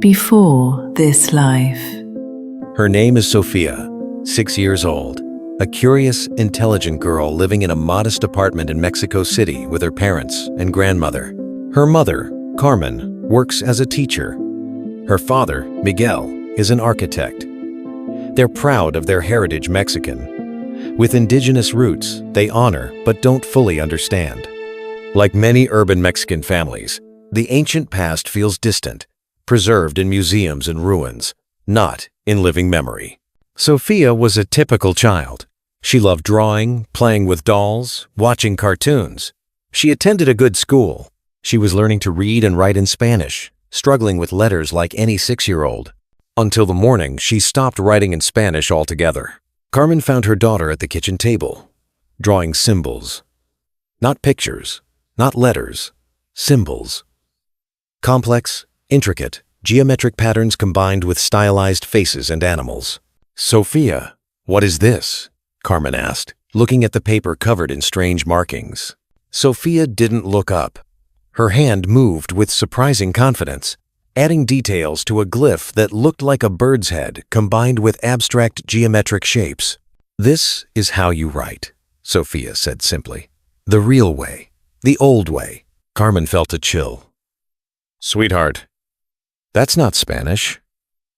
before this life. Her name is Sophia, 6 years old, a curious, intelligent girl living in a modest apartment in Mexico City with her parents and grandmother. Her mother, Carmen, works as a teacher. Her father, Miguel, is an architect. They're proud of their heritage Mexican. With indigenous roots, they honor but don't fully understand. Like many urban Mexican families, the ancient past feels distant, preserved in museums and ruins, not in living memory. Sophia was a typical child. She loved drawing, playing with dolls, watching cartoons. She attended a good school. She was learning to read and write in Spanish, struggling with letters like any 6-year-old. Until the morning, she stopped writing in Spanish altogether. Carmen found her daughter at the kitchen table, drawing symbols. Not pictures, not letters, symbols. Complex, intricate, geometric patterns combined with stylized faces and animals. "Sophia, what is this?" Carmen asked, looking at the paper covered in strange markings. Sophia didn't look up. Her hand moved with surprising confidence, adding details to a glyph that looked like a bird's head combined with abstract geometric shapes. "This is how you write," Sophia said simply. "The real way, the old way." Carmen felt a chill. "Sweetheart, that's not Spanish.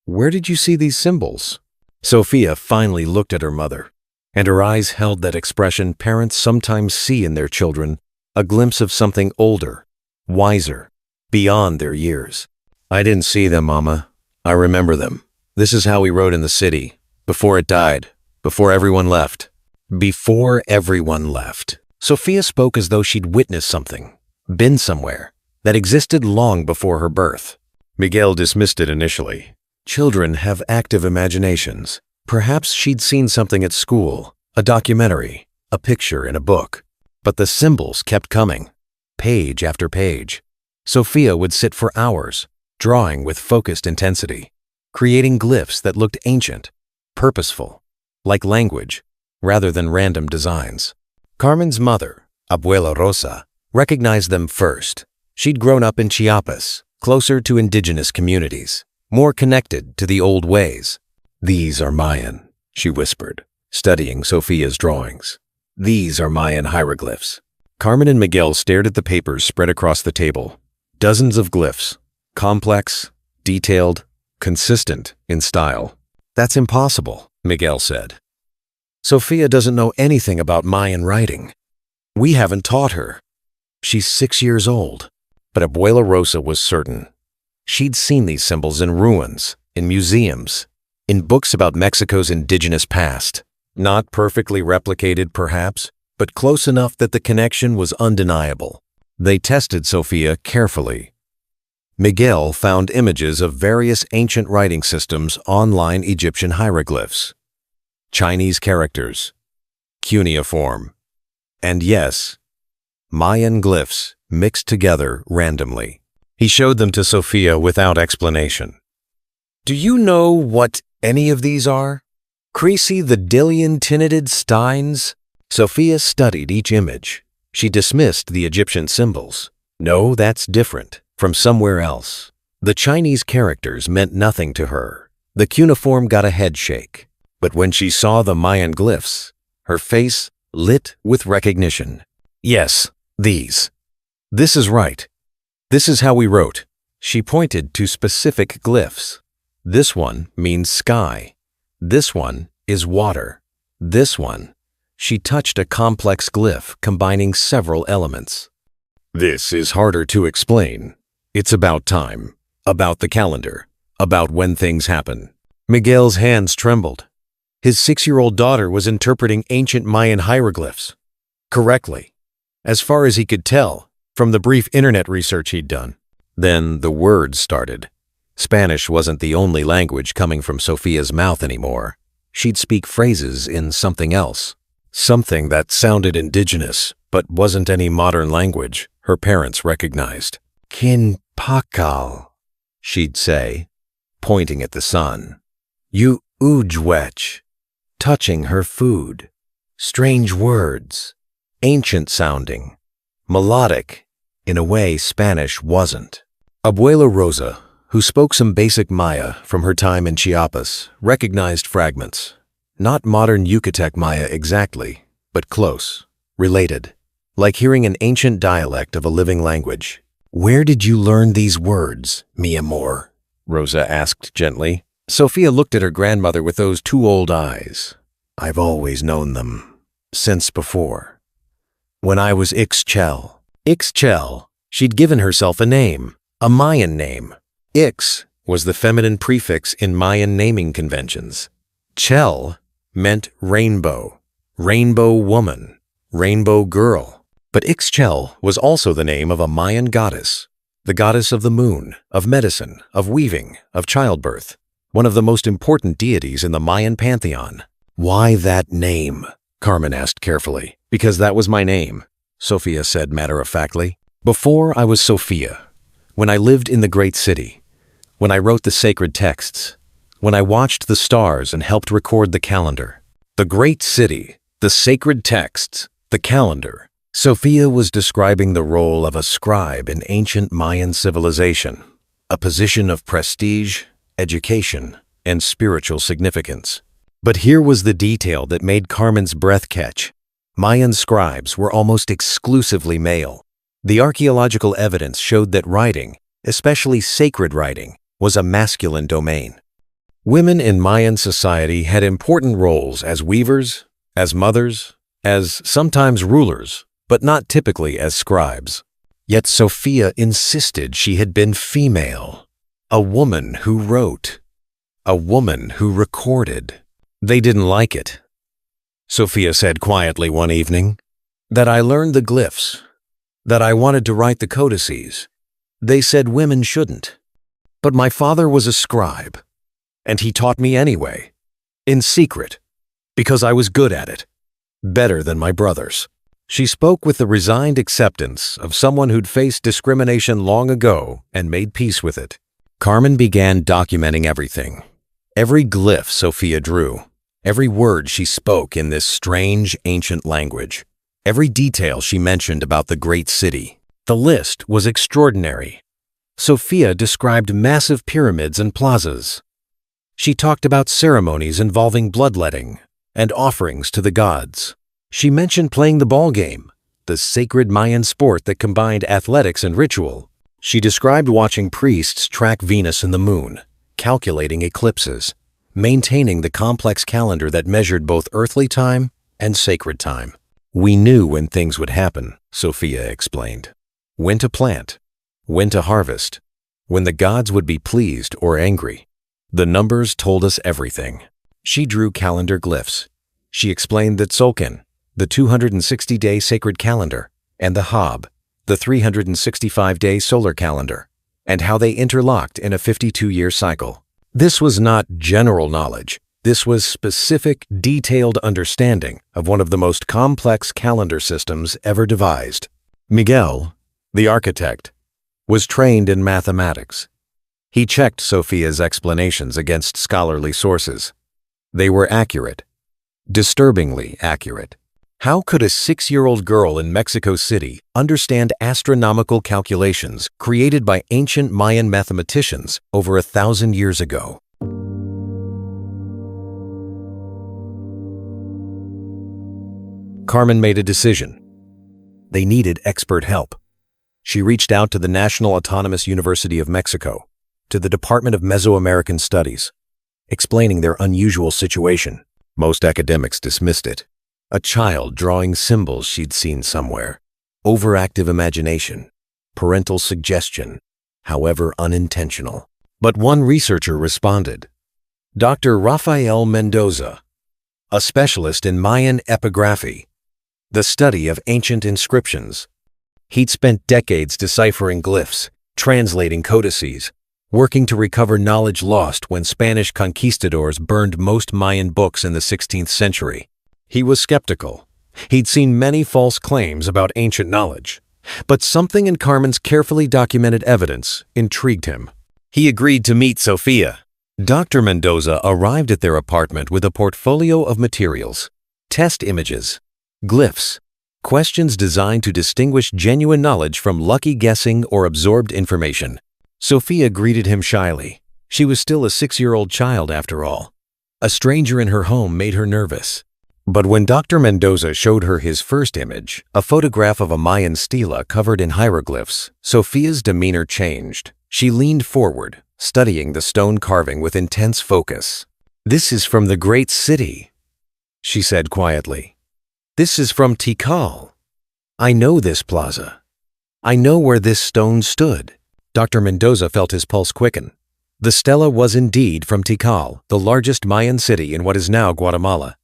Where did you see these symbols?" Sophia finally looked at her mother, and her eyes held that expression parents sometimes see in their children, a glimpse of something older, wiser, beyond their years. "I didn't see them, Mama. I remember them. This is how we wrote in the city, before it died, before everyone left." Before everyone left. Sophia spoke as though she'd witnessed something, been somewhere, that existed long before her birth. Miguel dismissed it initially. Children have active imaginations. Perhaps she'd seen something at school, a documentary, a picture in a book. But the symbols kept coming, page after page. Sophia would sit for hours, drawing with focused intensity, creating glyphs that looked ancient, purposeful, like language, rather than random designs. Carmen's mother, Abuela Rosa, recognized them first. She'd grown up in Chiapas, closer to indigenous communities, more connected to the old ways. "These are Mayan," she whispered, studying Sophia's drawings. "These are Mayan hieroglyphs." Carmen and Miguel stared at the papers spread across the table. Dozens of glyphs, complex, detailed, consistent in style. "That's impossible," Miguel said. "Sophia doesn't know anything about Mayan writing. We haven't taught her. She's 6 years old." But Abuela Rosa was certain. She'd seen these symbols in ruins, in museums, in books about Mexico's indigenous past. Not perfectly replicated, perhaps, but close enough that the connection was undeniable. They tested Sophia carefully. Miguel found images of various ancient writing systems, online Egyptian hieroglyphs, Chinese characters, cuneiform, and yes, Mayan glyphs mixed together randomly. He showed them to Sophia without explanation. "Do you know what any of these are? Creasy the Dillian tinnited steins?" Sophia studied each image. She dismissed the Egyptian symbols. "No, that's different, from somewhere else." The Chinese characters meant nothing to her. The cuneiform got a head shake. But when she saw the Mayan glyphs, her face lit with recognition. "Yes, these. This is right. This is how we wrote." She pointed to specific glyphs. "This one means sky. This one is water. This one." She touched a complex glyph combining several elements. "This is harder to explain. It's about time, about the calendar, about when things happen." Miguel's hands trembled. His 6-year-old daughter was interpreting ancient Mayan hieroglyphs correctly, as far as he could tell from the brief internet research he'd done. Then the words started. Spanish wasn't the only language coming from Sophia's mouth anymore. She'd speak phrases in something else. Something that sounded indigenous, but wasn't any modern language her parents recognized. "Kin pakal," she'd say, pointing at the sun. "You ujwech," touching her food. Strange words, ancient sounding, melodic, in a way Spanish wasn't. Abuela Rosa, who spoke some basic Maya from her time in Chiapas, recognized fragments. Not modern Yucatec Maya exactly, but close, related, like hearing an ancient dialect of a living language. "Where did you learn these words, mi amor?" Rosa asked gently. Sophia looked at her grandmother with those two old eyes. "I've always known them, since before. When I was Chel." Chel, she'd given herself a name, a Mayan name. Ix was the feminine prefix in Mayan naming conventions. Chel meant rainbow, rainbow woman, rainbow girl. But Chel was also the name of a Mayan goddess, the goddess of the moon, of medicine, of weaving, of childbirth, one of the most important deities in the Mayan pantheon. "Why that name?" Carmen asked carefully. "Because that was my name," Sophia said matter-of-factly. "Before I was Sophia, when I lived in the great city, when I wrote the sacred texts, when I watched the stars and helped record the calendar. The great city, the sacred texts, the calendar." Sophia was describing the role of a scribe in ancient Mayan civilization, a position of prestige, education, and spiritual significance. But here was the detail that made Carmen's breath catch. Mayan scribes were almost exclusively male. The archaeological evidence showed that writing, especially sacred writing, was a masculine domain. Women in Mayan society had important roles as weavers, as mothers, as sometimes rulers, but not typically as scribes. Yet Sophia insisted she had been female, a woman who wrote, a woman who recorded. They didn't like it. Sophia said quietly one evening, "That I learned the glyphs, that I wanted to write the codices. They said women shouldn't. But my father was a scribe, and he taught me anyway, in secret, because I was good at it, better than my brothers." She spoke with the resigned acceptance of someone who'd faced discrimination long ago and made peace with it. Carmen began documenting everything. Every glyph Sophia drew, every word she spoke in this strange ancient language, every detail she mentioned about the great city. The list was extraordinary. Sophia described massive pyramids and plazas. She talked about ceremonies involving bloodletting and offerings to the gods. She mentioned playing the ball game, the sacred Mayan sport that combined athletics and ritual. She described watching priests track Venus and the moon, calculating eclipses, maintaining the complex calendar that measured both earthly time and sacred time. "We knew when things would happen," Sophia explained. "When to plant, when to harvest, when the gods would be pleased or angry. The numbers told us everything." She drew calendar glyphs. She explained that Tzolk'in, the 260-day sacred calendar, and the Hab, the 365-day solar calendar, and how they interlocked in a 52-year cycle. This was not general knowledge. This was specific, detailed understanding of one of the most complex calendar systems ever devised. Miguel, the architect, was trained in mathematics. He checked Sophia's explanations against scholarly sources. They were accurate, disturbingly accurate. How could a 6-year-old girl in Mexico City understand astronomical calculations created by ancient Mayan mathematicians over 1,000 years ago? Carmen made a decision. They needed expert help. She reached out to the National Autonomous University of Mexico, to the Department of Mesoamerican Studies, explaining their unusual situation. Most academics dismissed it. A child drawing symbols she'd seen somewhere. Overactive imagination. Parental suggestion, however unintentional. But one researcher responded. Dr. Rafael Mendoza, a specialist in Mayan epigraphy, the study of ancient inscriptions. He'd spent decades deciphering glyphs, translating codices, working to recover knowledge lost when Spanish conquistadors burned most Mayan books in the 16th century. He was skeptical. He'd seen many false claims about ancient knowledge, but something in Carmen's carefully documented evidence intrigued him. He agreed to meet Sophia. Dr. Mendoza arrived at their apartment with a portfolio of materials, test images, glyphs, questions designed to distinguish genuine knowledge from lucky guessing or absorbed information. Sophia greeted him shyly. She was still a 6-year-old child after all. A stranger in her home made her nervous. But when Dr. Mendoza showed her his first image, a photograph of a Mayan stela covered in hieroglyphs, Sophia's demeanor changed. She leaned forward, studying the stone carving with intense focus. "This is from the great city," she said quietly. "This is from Tikal. I know this plaza. I know where this stone stood." Dr. Mendoza felt his pulse quicken. The stela was indeed from Tikal, the largest Mayan city in what is now Guatemala.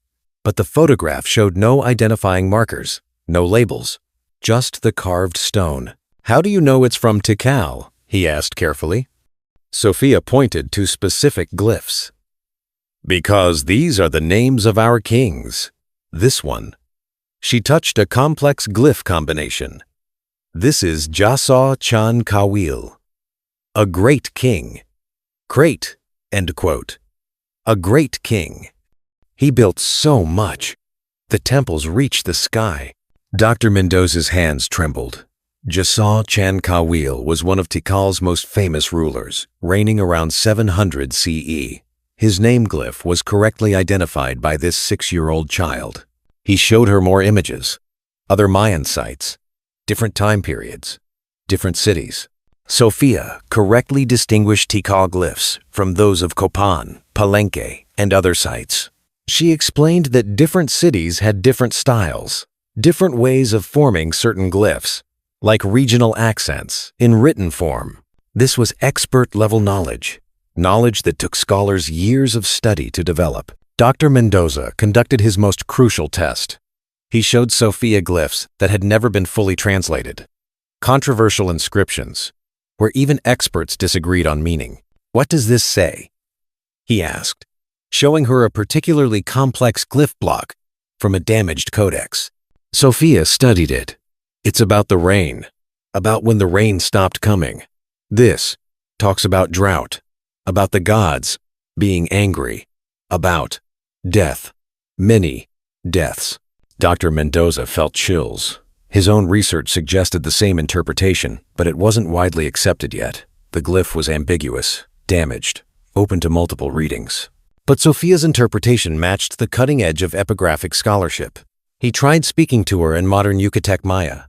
But the photograph showed no identifying markers, no labels, just the carved stone. "How do you know it's from Tikal?" he asked carefully. Sophia pointed to specific glyphs. "Because these are the names of our kings. This one." She touched a complex glyph combination. "This is Jasa Chan Kawil, a great king. Great," end quote. A great king. He built so much. The temples reached the sky. Dr. Mendoza's hands trembled. Jasa Chan Kawil was one of Tikal's most famous rulers, reigning around 700 CE. His name glyph was correctly identified by this 6-year-old child. He showed her more images, other Mayan sites, different time periods, different cities. Sophia correctly distinguished Tikal glyphs from those of Copan, Palenque, and other sites. She explained that different cities had different styles, different ways of forming certain glyphs, like regional accents, in written form. This was expert-level knowledge, knowledge that took scholars years of study to develop. Dr. Mendoza conducted his most crucial test. He showed Sophia glyphs that had never been fully translated, controversial inscriptions, where even experts disagreed on meaning. "What does this say?" he asked, showing her a particularly complex glyph block from a damaged codex. Sophia studied it. "It's about the rain, about when the rain stopped coming. This talks about drought, about the gods being angry, about death, many deaths." Dr. Mendoza felt chills. His own research suggested the same interpretation, but it wasn't widely accepted yet. The glyph was ambiguous, damaged, open to multiple readings. But Sophia's interpretation matched the cutting edge of epigraphic scholarship. He tried speaking to her in modern Yucatec Maya.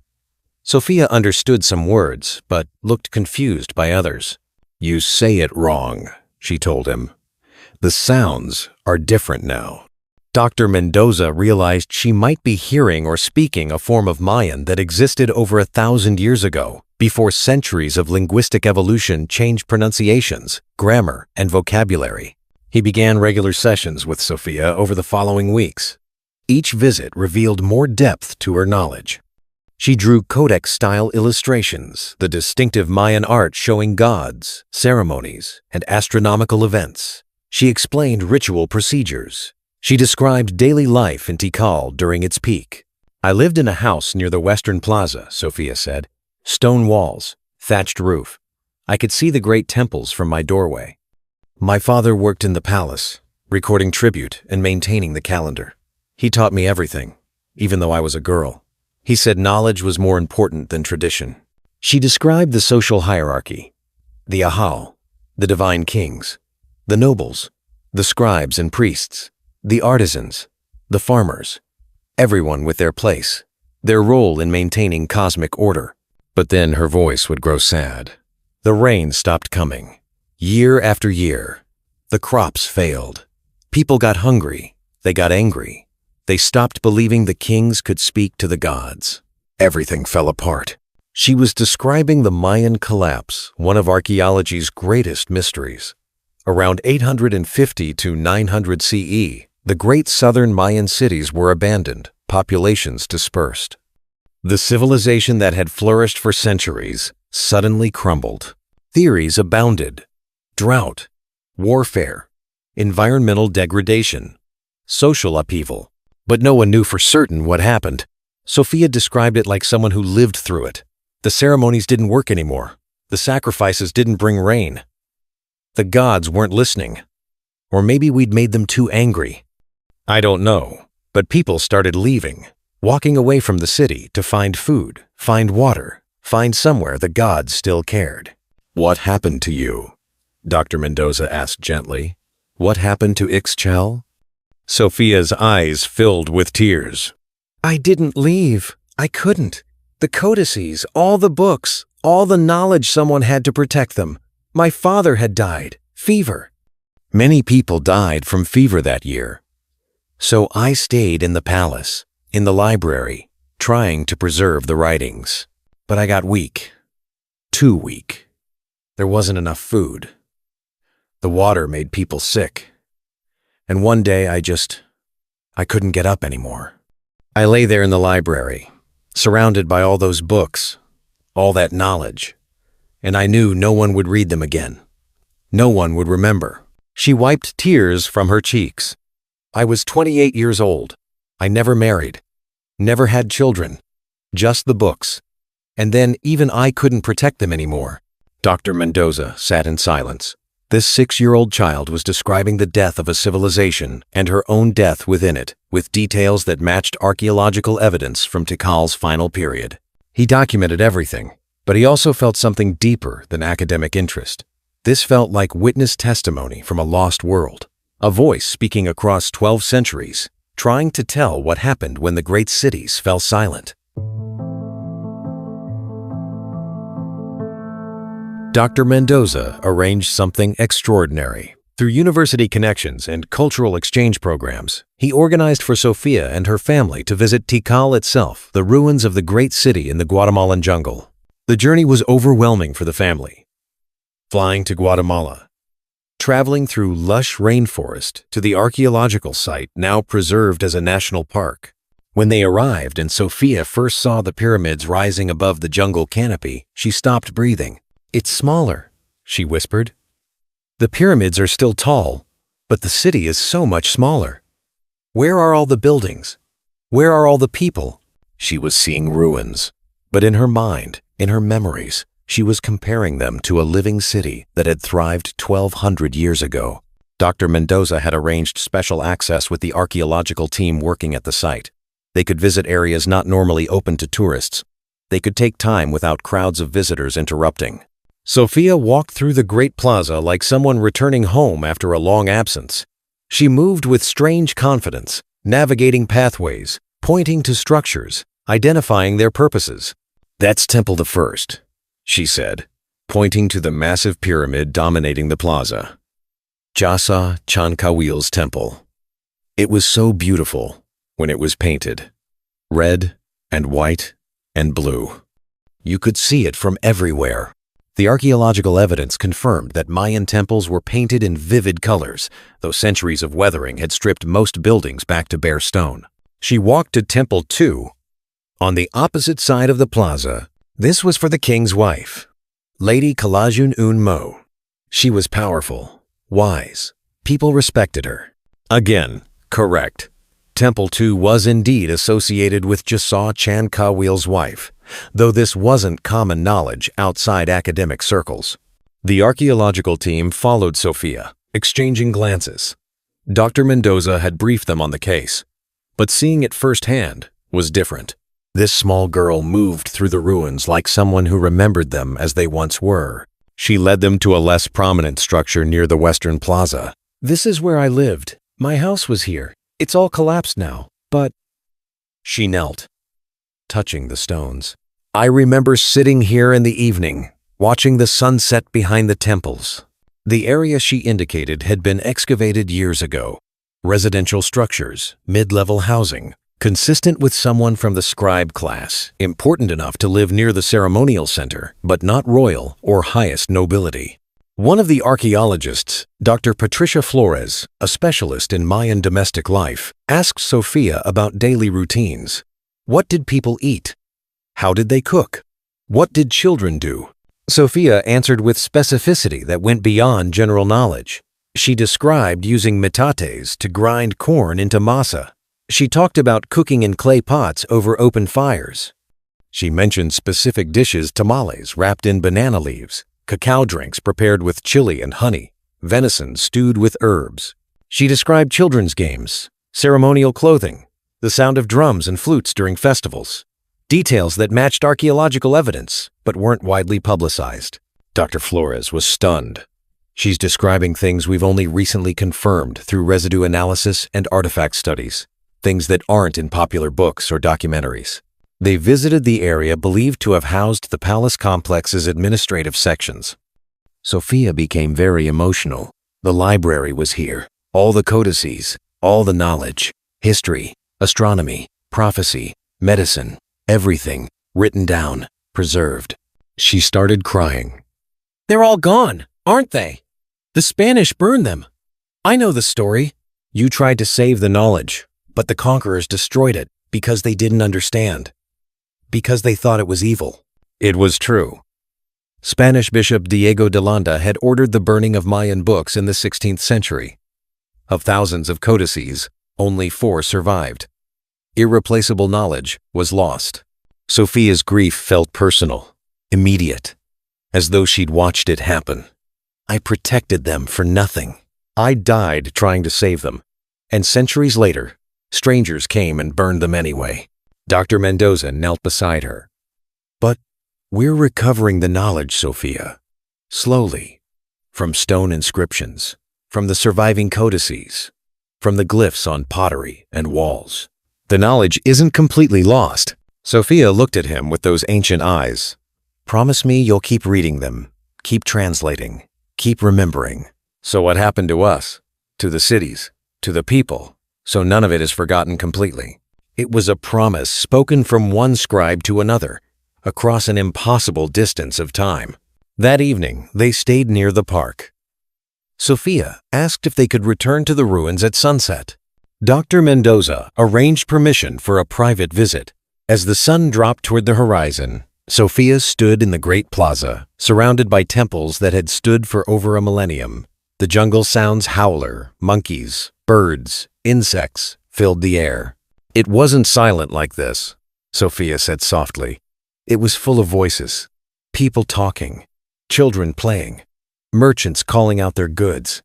Sophia understood some words, but looked confused by others. "You say it wrong," she told him. "The sounds are different now." Dr. Mendoza realized she might be hearing or speaking a form of Mayan that existed over 1,000 years ago, before centuries of linguistic evolution changed pronunciations, grammar, and vocabulary. He began regular sessions with Sophia over the following weeks. Each visit revealed more depth to her knowledge. She drew codex-style illustrations, the distinctive Mayan art showing gods, ceremonies, and astronomical events. She explained ritual procedures. She described daily life in Tikal during its peak. "I lived in a house near the Western Plaza," Sophia said. "Stone walls, thatched roof. I could see the great temples from my doorway. My father worked in the palace, recording tribute and maintaining the calendar. He taught me everything, even though I was a girl. He said knowledge was more important than tradition." She described the social hierarchy, the Ahal, the divine kings, the nobles, the scribes and priests, the artisans, the farmers, everyone with their place, their role in maintaining cosmic order. But then her voice would grow sad. The rain stopped coming. Year after year, the crops failed. People got hungry. They got angry. They stopped believing the kings could speak to the gods. Everything fell apart. She was describing the Mayan collapse, one of archaeology's greatest mysteries. Around 850 to 900 CE, the great southern Mayan cities were abandoned, populations dispersed. The civilization that had flourished for centuries suddenly crumbled. Theories abounded: drought, warfare, environmental degradation, social upheaval. But no one knew for certain what happened. Sophia described it like someone who lived through it. The ceremonies didn't work anymore. The sacrifices didn't bring rain. The gods weren't listening. Or maybe we'd made them too angry. I don't know, but people started leaving, walking away from the city to find food, find water, find somewhere the gods still cared. "What happened to you?" Dr. Mendoza asked gently. "What happened to Chel?" Sophia's eyes filled with tears. "I didn't leave. I couldn't. The codices, all the books, all the knowledge someone had to protect them. My father had died. Fever. Many people died from fever that year. So I stayed in the palace, in the library, trying to preserve the writings. But I got weak. Too weak. There wasn't enough food. The water made people sick. And one day I couldn't get up anymore. I lay there in the library, surrounded by all those books, all that knowledge, and I knew no one would read them again. No one would remember." She wiped tears from her cheeks. "I was 28 years old. I never married, never had children, just the books. And then even I couldn't protect them anymore." Dr. Mendoza sat in silence. This 6-year-old child was describing the death of a civilization and her own death within it, with details that matched archaeological evidence from Tikal's final period. He documented everything, but he also felt something deeper than academic interest. This felt like witness testimony from a lost world, a voice speaking across 12 centuries, trying to tell what happened when the great cities fell silent. Dr. Mendoza arranged something extraordinary. Through university connections and cultural exchange programs, he organized for Sophia and her family to visit Tikal itself, the ruins of the great city in the Guatemalan jungle. The journey was overwhelming for the family. Flying to Guatemala, traveling through lush rainforest to the archaeological site now preserved as a national park. When they arrived and Sophia first saw the pyramids rising above the jungle canopy, she stopped breathing. "It's smaller," she whispered. "The pyramids are still tall, but the city is so much smaller. Where are all the buildings? Where are all the people?" She was seeing ruins, but in her mind, in her memories, she was comparing them to a living city that had thrived 1,200 years ago. Dr. Mendoza had arranged special access with the archaeological team working at the site. They could visit areas not normally open to tourists. They could take time without crowds of visitors interrupting. Sophia walked through the great plaza like someone returning home after a long absence. She moved with strange confidence, navigating pathways, pointing to structures, identifying their purposes. "That's Temple the First," she said, pointing to the massive pyramid dominating the plaza. Jasa Chankawil's temple. It was so beautiful when it was painted. Red and white and blue. You could see it from everywhere. The archaeological evidence confirmed that Mayan temples were painted in vivid colors, though centuries of weathering had stripped most buildings back to bare stone. She walked to Temple 2. On the opposite side of the plaza, this was for the king's wife, Lady Kalajun Un Mo. She was powerful, wise. People respected her. Again, correct. Temple 2 was indeed associated with Jasa Chankawil's wife, though this wasn't common knowledge outside academic circles. The archaeological team followed Sophia, exchanging glances. Dr. Mendoza had briefed them on the case, but seeing it firsthand was different. This small girl moved through the ruins like someone who remembered them as they once were. She led them to a less prominent structure near the Western Plaza. "This is where I lived. My house was here. It's all collapsed now, but..." She knelt, touching the stones. "I remember sitting here in the evening, watching the sunset behind the temples." The area she indicated had been excavated years ago. Residential structures, mid-level housing, consistent with someone from the scribe class, important enough to live near the ceremonial center, but not royal or highest nobility. One of the archaeologists, Dr. Patricia Flores, a specialist in Mayan domestic life, asked Sophia about daily routines. What did people eat? How did they cook? What did children do? Sophia answered with specificity that went beyond general knowledge. She described using metates to grind corn into masa. She talked about cooking in clay pots over open fires. She mentioned specific dishes, tamales wrapped in banana leaves, cacao drinks prepared with chili and honey, venison stewed with herbs. She described children's games, ceremonial clothing, the sound of drums and flutes during festivals, details that matched archaeological evidence but weren't widely publicized. Dr. Flores was stunned. She's describing things we've only recently confirmed through residue analysis and artifact studies, things that aren't in popular books or documentaries. They visited the area believed to have housed the palace complex's administrative sections. Sophia became very emotional. The library was here. All the codices, all the knowledge, history, astronomy, prophecy, medicine, everything, written down, preserved. She started crying. They're all gone, aren't they? The Spanish burned them. I know the story. You tried to save the knowledge, but the conquerors destroyed it because they didn't understand. Because they thought it was evil. It was true. Spanish Bishop Diego de Landa had ordered the burning of Mayan books in the 16th century. Of thousands of codices, only 4 survived. Irreplaceable knowledge was lost. Sophia's grief felt personal, immediate, as though she'd watched it happen. I protected them for nothing. I died trying to save them, and centuries later, strangers came and burned them anyway. Dr. Mendoza knelt beside her. But we're recovering the knowledge, Sophia. Slowly. From stone inscriptions, from the surviving codices, from the glyphs on pottery and walls. The knowledge isn't completely lost. Sophia looked at him with those ancient eyes. Promise me you'll keep reading them, keep translating, keep remembering. So what happened to us, to the cities, to the people, so none of it is forgotten completely? It was a promise spoken from one scribe to another, across an impossible distance of time. That evening, they stayed near the park. Sophia asked if they could return to the ruins at sunset. Dr. Mendoza arranged permission for a private visit. As the sun dropped toward the horizon, Sophia stood in the great plaza, surrounded by temples that had stood for over a millennium. The jungle sounds howler, monkeys, birds, insects filled the air. It wasn't silent like this, Sophia said softly. It was full of voices, people talking, children playing, merchants calling out their goods,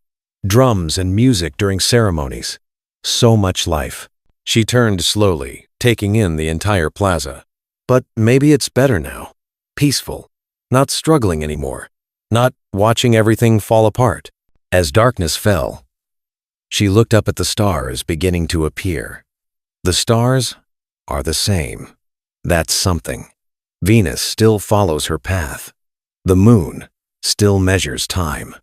drums and music during ceremonies. So much life. She turned slowly, taking in the entire plaza. But maybe it's better now. Peaceful. Not struggling anymore. Not watching everything fall apart. As darkness fell, she looked up at the stars beginning to appear. The stars are the same. That's something. Venus still follows her path. The moon still measures time.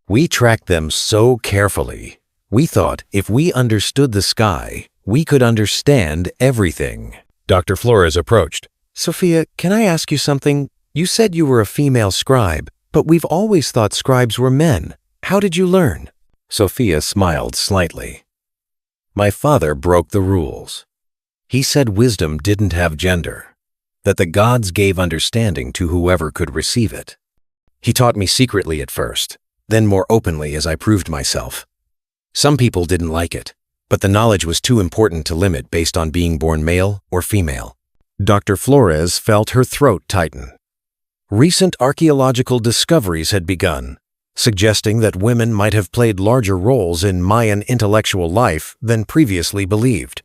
We tracked them so carefully. We thought if we understood the sky, we could understand everything. Dr. Flores approached. Sophia, can I ask you something? You said you were a female scribe, but we've always thought scribes were men. How did you learn? Sophia smiled slightly. My father broke the rules. He said wisdom didn't have gender, that the gods gave understanding to whoever could receive it. He taught me secretly at first, then more openly as I proved myself. Some people didn't like it, but the knowledge was too important to limit based on being born male or female. Dr. Flores felt her throat tighten. Recent archaeological discoveries had begun, suggesting that women might have played larger roles in Mayan intellectual life than previously believed.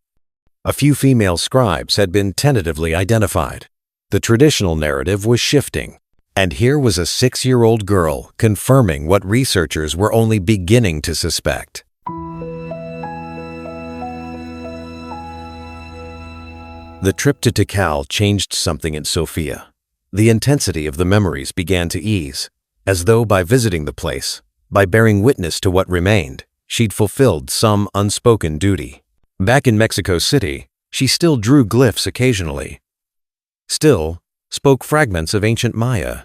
A few female scribes had been tentatively identified. The traditional narrative was shifting, and here was a 6-year-old girl confirming what researchers were only beginning to suspect. The trip to Tikal changed something in Sophia. The intensity of the memories began to ease, as though by visiting the place, by bearing witness to what remained, she'd fulfilled some unspoken duty. Back in Mexico City, she still drew glyphs occasionally. Still spoke fragments of ancient Maya.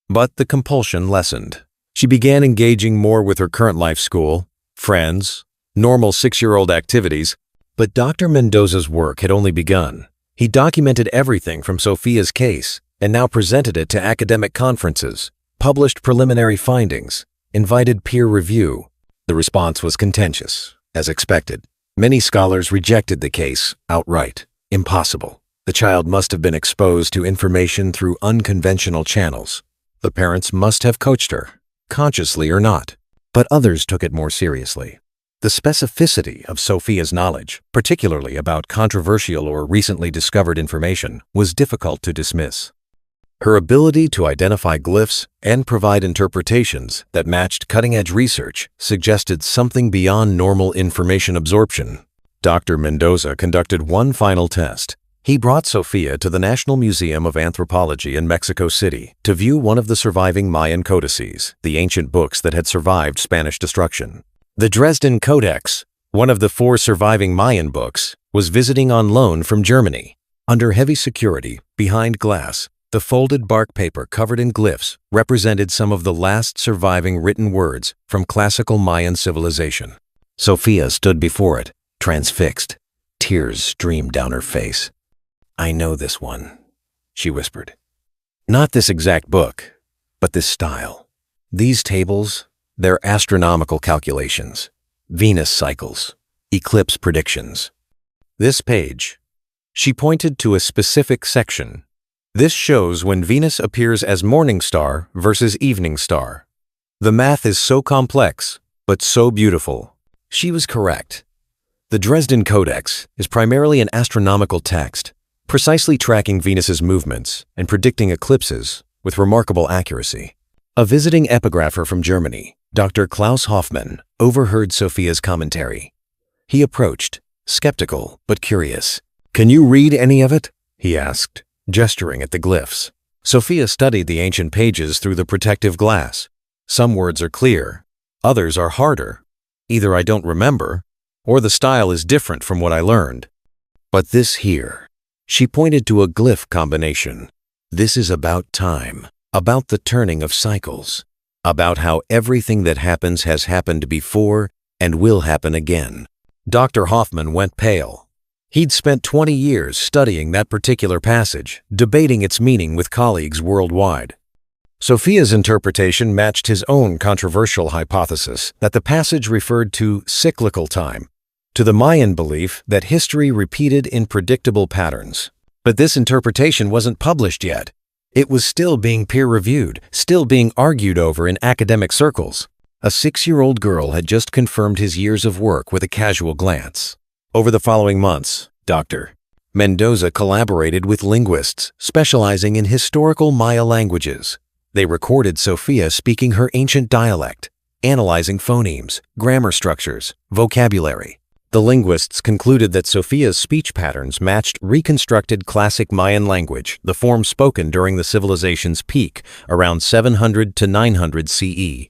But the compulsion lessened. She began engaging more with her current life school, friends, normal 6-year-old activities. But Dr. Mendoza's work had only begun. He documented everything from Sophia's case and now presented it to academic conferences, published preliminary findings, invited peer review. The response was contentious, as expected. Many scholars rejected the case outright. Impossible. The child must have been exposed to information through unconventional channels. The parents must have coached her, consciously or not. But others took it more seriously. The specificity of Sophia's knowledge, particularly about controversial or recently discovered information, was difficult to dismiss. Her ability to identify glyphs and provide interpretations that matched cutting-edge research suggested something beyond normal information absorption. Dr. Mendoza conducted one final test. He brought Sophia to the National Museum of Anthropology in Mexico City to view one of the surviving Mayan codices, the ancient books that had survived Spanish destruction. The Dresden Codex, one of the 4 surviving Mayan books, was visiting on loan from Germany. Under heavy security, behind glass, the folded bark paper covered in glyphs represented some of the last surviving written words from classical Mayan civilization. Sophia stood before it, transfixed. Tears streamed down her face. "I know this one," she whispered. "Not this exact book, but this style. These tables, they're astronomical calculations, Venus cycles, eclipse predictions. This page," she pointed to a specific section. "This shows when Venus appears as morning star versus evening star. The math is so complex, but so beautiful." She was correct. The Dresden Codex is primarily an astronomical text, precisely tracking Venus's movements and predicting eclipses with remarkable accuracy. A visiting epigrapher from Germany, Dr. Klaus Hoffmann, overheard Sophia's commentary. He approached, skeptical but curious. "Can you read any of it?" he asked, gesturing at the glyphs. Sophia studied the ancient pages through the protective glass. Some words are clear, others are harder. Either I don't remember, or the style is different from what I learned. But this here, she pointed to a glyph combination. This is about time, about the turning of cycles, about how everything that happens has happened before and will happen again. Dr. Hoffmann went pale. He'd spent 20 years studying that particular passage, debating its meaning with colleagues worldwide. Sophia's interpretation matched his own controversial hypothesis that the passage referred to cyclical time, to the Mayan belief that history repeated in predictable patterns. But this interpretation wasn't published yet. It was still being peer-reviewed, still being argued over in academic circles. A 6-year-old girl had just confirmed his years of work with a casual glance. Over the following months, Dr. Mendoza collaborated with linguists specializing in historical Maya languages. They recorded Sophia speaking her ancient dialect, analyzing phonemes, grammar structures, vocabulary. The linguists concluded that Sophia's speech patterns matched reconstructed classic Mayan language, the form spoken during the civilization's peak around 700 to 900 CE.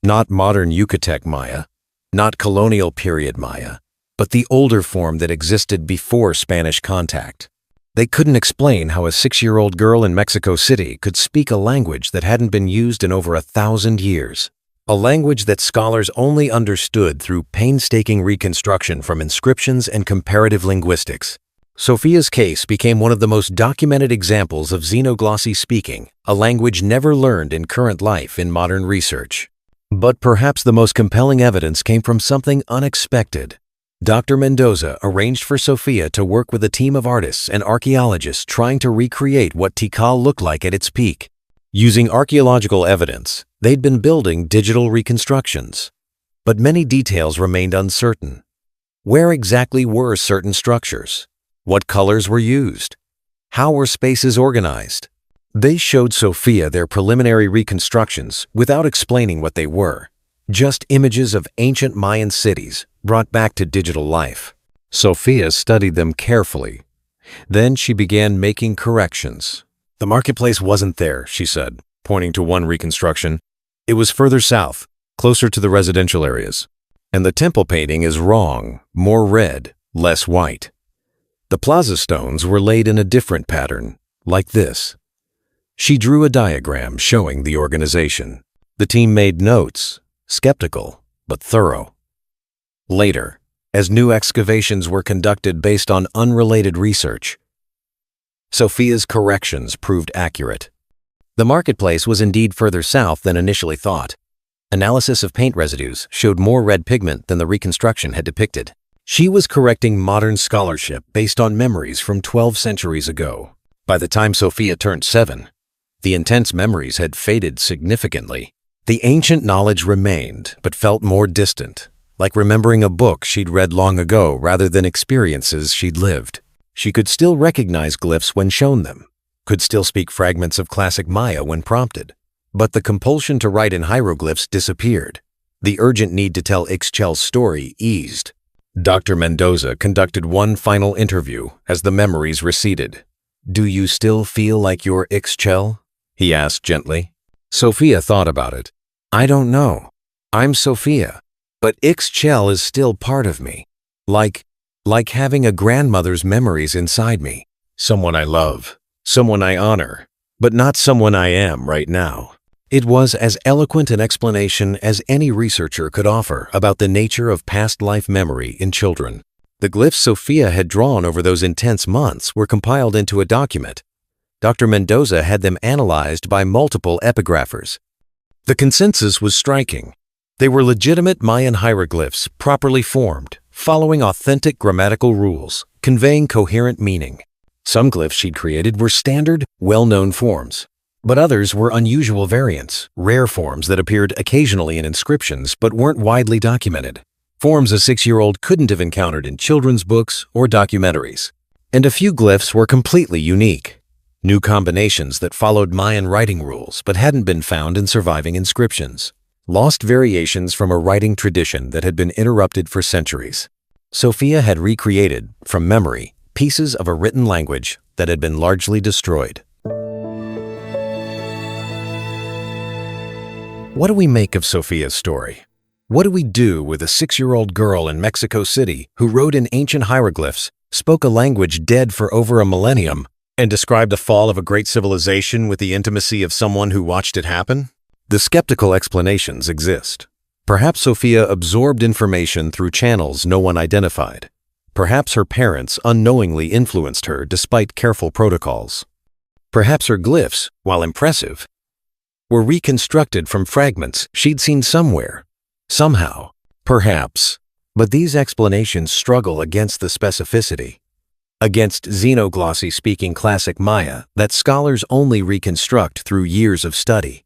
Not modern Yucatec Maya, not colonial period Maya, but the older form that existed before Spanish contact. They couldn't explain how a 6-year-old girl in Mexico City could speak a language that hadn't been used in over 1,000 years. A language that scholars only understood through painstaking reconstruction from inscriptions and comparative linguistics. Sophia's case became one of the most documented examples of xenoglossy speaking, a language never learned in current life in modern research. But perhaps the most compelling evidence came from something unexpected. Dr. Mendoza arranged for Sophia to work with a team of artists and archaeologists trying to recreate what Tikal looked like at its peak. Using archaeological evidence, they'd been building digital reconstructions. But many details remained uncertain. Where exactly were certain structures? What colors were used? How were spaces organized? They showed Sophia their preliminary reconstructions without explaining what they were. Just images of ancient Mayan cities brought back to digital life. Sophia studied them carefully. Then she began making corrections. "The marketplace wasn't there," she said, pointing to one reconstruction. "It was further south, closer to the residential areas. And the temple painting is wrong, more red, less white. The plaza stones were laid in a different pattern, like this." She drew a diagram showing the organization. The team made notes, skeptical but thorough. Later, as new excavations were conducted based on unrelated research, Sophia's corrections proved accurate. The marketplace was indeed further south than initially thought. Analysis of paint residues showed more red pigment than the reconstruction had depicted. She was correcting modern scholarship based on memories from 12 centuries ago. By the time Sophia turned 7, the intense memories had faded significantly. The ancient knowledge remained, but felt more distant, like remembering a book she'd read long ago rather than experiences she'd lived. She could still recognize glyphs when shown them, could still speak fragments of classic Maya when prompted. But the compulsion to write in hieroglyphs disappeared. The urgent need to tell Chel's story eased. Dr. Mendoza conducted one final interview as the memories receded. "Do you still feel like you're Chel?" he asked gently. Sophia thought about it. "I don't know. I'm Sophia, but Chel is still part of me. Like having a grandmother's memories inside me. Someone I love, someone I honor, but not someone I am right now." It was as eloquent an explanation as any researcher could offer about the nature of past life memory in children. The glyphs Sophia had drawn over those intense months were compiled into a document. Dr. Mendoza had them analyzed by multiple epigraphers. The consensus was striking. They were legitimate Mayan hieroglyphs, properly formed, following authentic grammatical rules, conveying coherent meaning. Some glyphs she'd created were standard, well-known forms, but others were unusual variants, rare forms that appeared occasionally in inscriptions but weren't widely documented. Forms a 6-year-old couldn't have encountered in children's books or documentaries. And a few glyphs were completely unique. New combinations that followed Mayan writing rules but hadn't been found in surviving inscriptions. Lost variations from a writing tradition that had been interrupted for centuries. Sophia had recreated, from memory, pieces of a written language that had been largely destroyed. What do we make of Sophia's story? What do we do with a 6-year-old girl in Mexico City who wrote in ancient hieroglyphs, spoke a language dead for over a millennium, and described the fall of a great civilization with the intimacy of someone who watched it happen? The skeptical explanations exist. Perhaps Sophia absorbed information through channels no one identified. Perhaps her parents unknowingly influenced her despite careful protocols. Perhaps her glyphs, while impressive, were reconstructed from fragments she'd seen somewhere, somehow, perhaps. But these explanations struggle against the specificity, against xenoglossy-speaking classic Maya that scholars only reconstruct through years of study,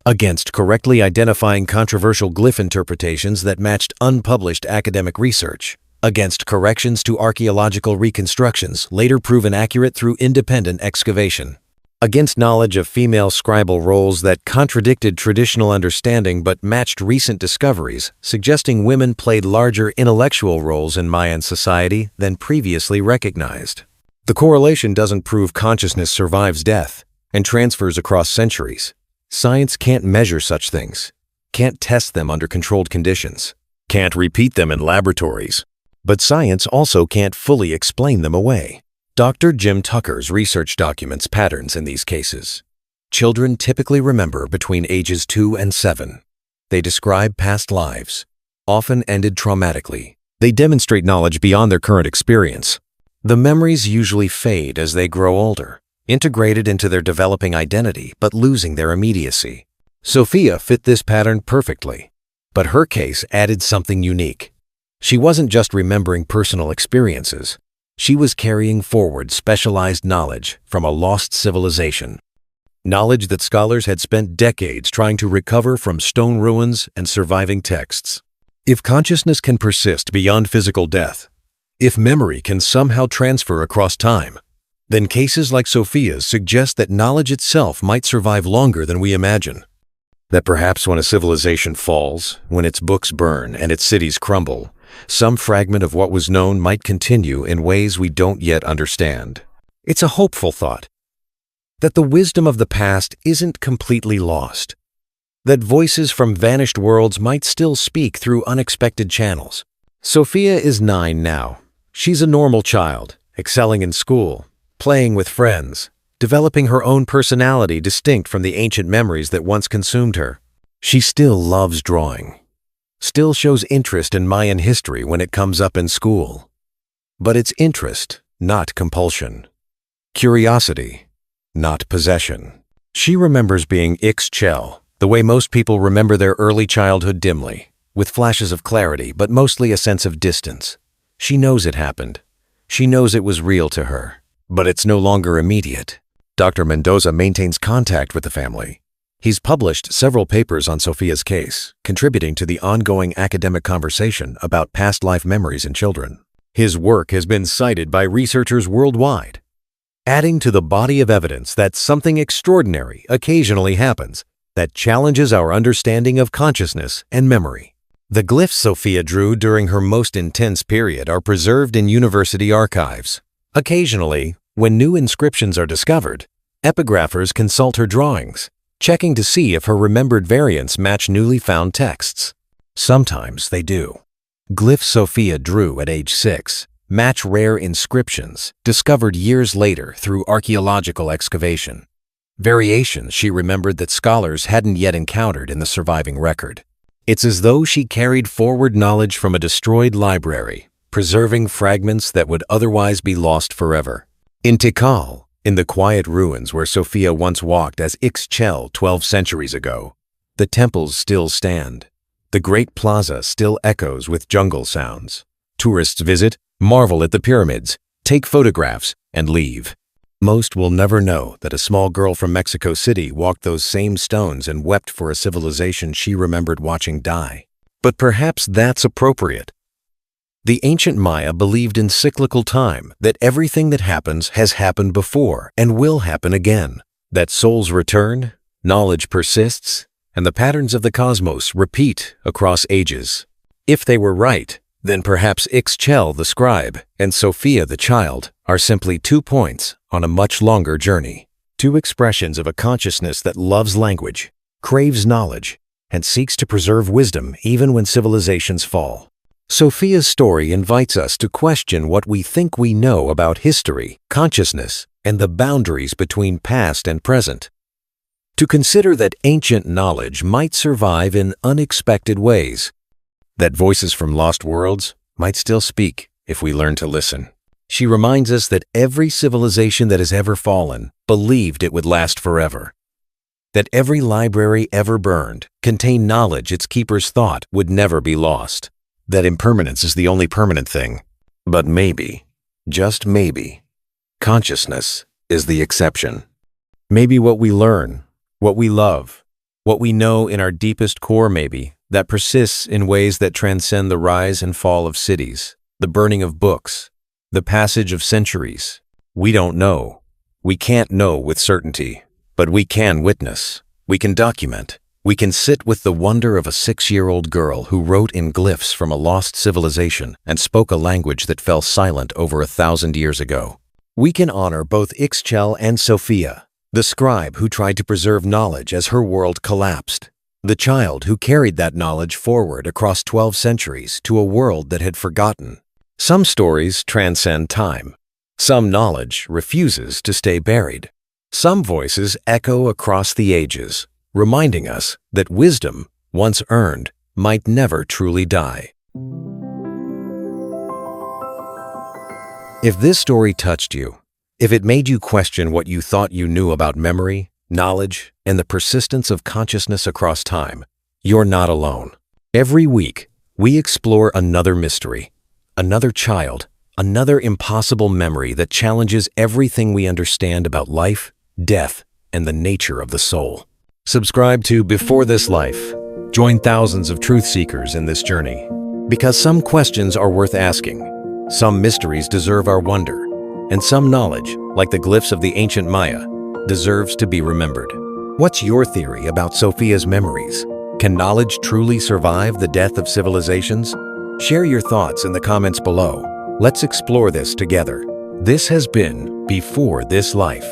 against correctly identifying controversial glyph interpretations that matched unpublished academic research, against corrections to archaeological reconstructions later proven accurate through independent excavation, against knowledge of female scribal roles that contradicted traditional understanding but matched recent discoveries, suggesting women played larger intellectual roles in Mayan society than previously recognized. The correlation doesn't prove consciousness survives death and transfers across centuries. Science can't measure such things, can't test them under controlled conditions, can't repeat them in laboratories. But science also can't fully explain them away. Dr. Jim Tucker's research documents patterns in these cases. Children typically remember between ages 2 and 7. They describe past lives, often ended traumatically. They demonstrate knowledge beyond their current experience. The memories usually fade as they grow older, integrated into their developing identity but losing their immediacy. Sophia fit this pattern perfectly, but her case added something unique. She wasn't just remembering personal experiences. She was carrying forward specialized knowledge from a lost civilization. Knowledge that scholars had spent decades trying to recover from stone ruins and surviving texts. If consciousness can persist beyond physical death, if memory can somehow transfer across time, then cases like Sophia's suggest that knowledge itself might survive longer than we imagine. That perhaps when a civilization falls, when its books burn and its cities crumble, some fragment of what was known might continue in ways we don't yet understand. It's a hopeful thought, that the wisdom of the past isn't completely lost, that voices from vanished worlds might still speak through unexpected channels. Sophia is 9 now. She's a normal child, excelling in school, playing with friends, developing her own personality distinct from the ancient memories that once consumed her. She still loves drawing, still shows interest in Mayan history when it comes up in school. But it's interest, not compulsion. Curiosity, not possession. She remembers being Chel, the way most people remember their early childhood dimly, with flashes of clarity but mostly a sense of distance. She knows it happened. She knows it was real to her. But it's no longer immediate. Dr. Mendoza maintains contact with the family. He's published several papers on Sophia's case, contributing to the ongoing academic conversation about past life memories in children. His work has been cited by researchers worldwide. adding to the body of evidence that something extraordinary occasionally happens that challenges our understanding of consciousness and memory. The glyphs Sophia drew during her most intense period are preserved in university archives. Occasionally, when new inscriptions are discovered, epigraphers consult her drawings, checking to see if her remembered variants match newly found texts. Sometimes they do. Glyphs Sophia drew at age 6 match rare inscriptions discovered years later through archaeological excavation. Variations she remembered that scholars hadn't yet encountered in the surviving record. It's as though she carried forward knowledge from a destroyed library, preserving fragments that would otherwise be lost forever. In Tikal, in the quiet ruins where Sophia once walked as Chel 12 centuries ago, the temples still stand. The great plaza still echoes with jungle sounds. Tourists visit, marvel at the pyramids, take photographs, and leave. Most will never know that a small girl from Mexico City walked those same stones and wept for a civilization she remembered watching die. But perhaps that's appropriate. The ancient Maya believed in cyclical time, that everything that happens has happened before and will happen again, that souls return, knowledge persists, and the patterns of the cosmos repeat across ages. If they were right, then perhaps Chel the scribe and Sophia the child are simply 2 points on a much longer journey. 2 expressions of a consciousness that loves language, craves knowledge, and seeks to preserve wisdom even when civilizations fall. Sophia's story invites us to question what we think we know about history, consciousness, and the boundaries between past and present. To consider that ancient knowledge might survive in unexpected ways, that voices from lost worlds might still speak if we learn to listen. She reminds us that every civilization that has ever fallen believed it would last forever. That every library ever burned contained knowledge its keepers thought would never be lost. That impermanence is the only permanent thing. But maybe, just maybe, consciousness is the exception. Maybe what we learn, what we love, what we know in our deepest core maybe, that persists in ways that transcend the rise and fall of cities, the burning of books, the passage of centuries. We don't know. We can't know with certainty, but we can witness. We can document. We can sit with the wonder of a 6-year-old girl who wrote in glyphs from a lost civilization and spoke a language that fell silent over 1,000 years ago. We can honor both Chel and Sophia, the scribe who tried to preserve knowledge as her world collapsed, the child who carried that knowledge forward across 12 centuries to a world that had forgotten. Some stories transcend time. Some knowledge refuses to stay buried. Some voices echo across the ages, reminding us that wisdom, once earned, might never truly die. If this story touched you, if it made you question what you thought you knew about memory, knowledge, and the persistence of consciousness across time, you're not alone. Every week, we explore another mystery, another child, another impossible memory that challenges everything we understand about life, death, and the nature of the soul. Subscribe to Before This Life. Join thousands of truth seekers in this journey. Because some questions are worth asking, some mysteries deserve our wonder, and some knowledge, like the glyphs of the ancient Maya, deserves to be remembered. What's your theory about Sophia's memories? Can knowledge truly survive the death of civilizations? Share your thoughts in the comments below. Let's explore this together. This has been Before This Life.